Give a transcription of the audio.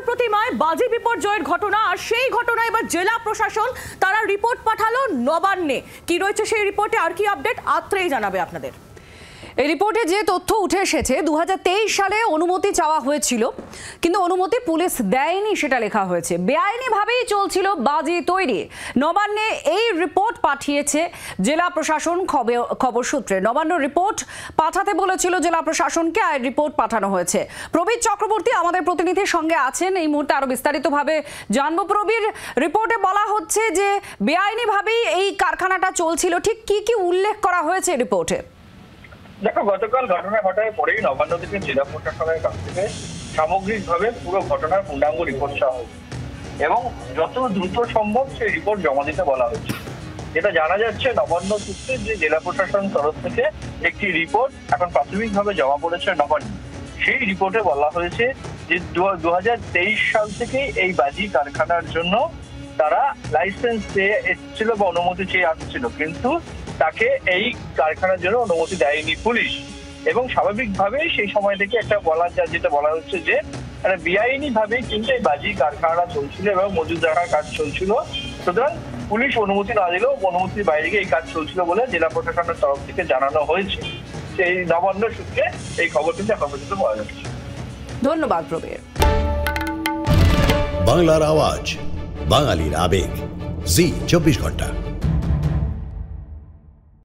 প্রতিমায় বাজি বিপর্যয়ের ঘটনা, আর সেই ঘটনায় এবার জেলা প্রশাসন তারা রিপোর্ট পাঠালো নবান্নে। কি রয়েছে সেই রিপোর্টে, আর কি আপডেট আত্রেই জানাবে আপনাদের। এই রিপোর্টে যে তথ্য উঠে এসেছে, 2023 সালে অনুমতি চাওয়া হয়েছিল, কিন্তু অনুমতি পুলিশ দেয়নি সেটা লেখা হয়েছে। বেআইনিভাবেই চলছিল বাজি তৈরি। নবান্নে এই রিপোর্ট পাঠিয়েছে জেলা প্রশাসন। খবর সূত্রে নবান্ন রিপোর্ট পাঠাতে বলেছিল জেলা প্রশাসনকে, আর রিপোর্ট পাঠানো হয়েছে। প্রবীর চক্রবর্তী আমাদের প্রতিনিধির সঙ্গে আছেন এই মুহূর্তে, আরো বিস্তারিতভাবে জানবো। প্রবীর, রিপোর্টে বলা হচ্ছে যে বেআইনিভাবেই এই কারখানাটা চলছিল, ঠিক কি কি উল্লেখ করা হয়েছে রিপোর্টে? দেখো, গতকাল ঘটনা ঘটার পরেই নবান্ন থেকে জেলা প্রশাসনের কাছ থেকে সামগ্রিকভাবে পুরো ঘটনার পূর্ণাঙ্গ রিপোর্ট চাওয়া হয়েছে এবং যত দ্রুত সম্ভব সেই রিপোর্ট জমা দিতে বলা হয়েছে। যেটা জানা যাচ্ছে, নবান্ন সূত্রে যে জেলা প্রশাসন তরফ থেকে একটি রিপোর্ট এখন প্রাথমিকভাবে জমা পড়েছে নবান্ন। সেই রিপোর্টে বলা হয়েছে যে 2023 সাল থেকে এই বাজি কারখানার জন্য তারা লাইসেন্স চেয়ে এসেছিল বা অনুমতি চেয়ে আসছিল, কিন্তু তাকে এই কারখানার জন্য অনুমতি দেয়নি পুলিশ। এবং স্বাভাবিকভাবেই সেই সময় থেকে একটা যেটা বলা হচ্ছে যে বেআইনি ভাবেই কিন্তু এই বাজি কারখানাটা চলছিল এবং মজুদ রাখার কাজ চলছিল। সুতরাং পুলিশ অনুমতি না দিলেও অনুমতির বাইরে গিয়ে এই কাজ চলছিল বলে জেলা প্রশাসনের তরফ থেকে জানানো হয়েছে। সেই নবান্ন সূত্রে এই খবর কিন্তু এখন পর্যন্ত পাওয়া যাচ্ছে। ধন্যবাদ প্রবীর। বাংলার আওয়াজ, বাঙালির আবেগ, জি 24 ঘন্টা।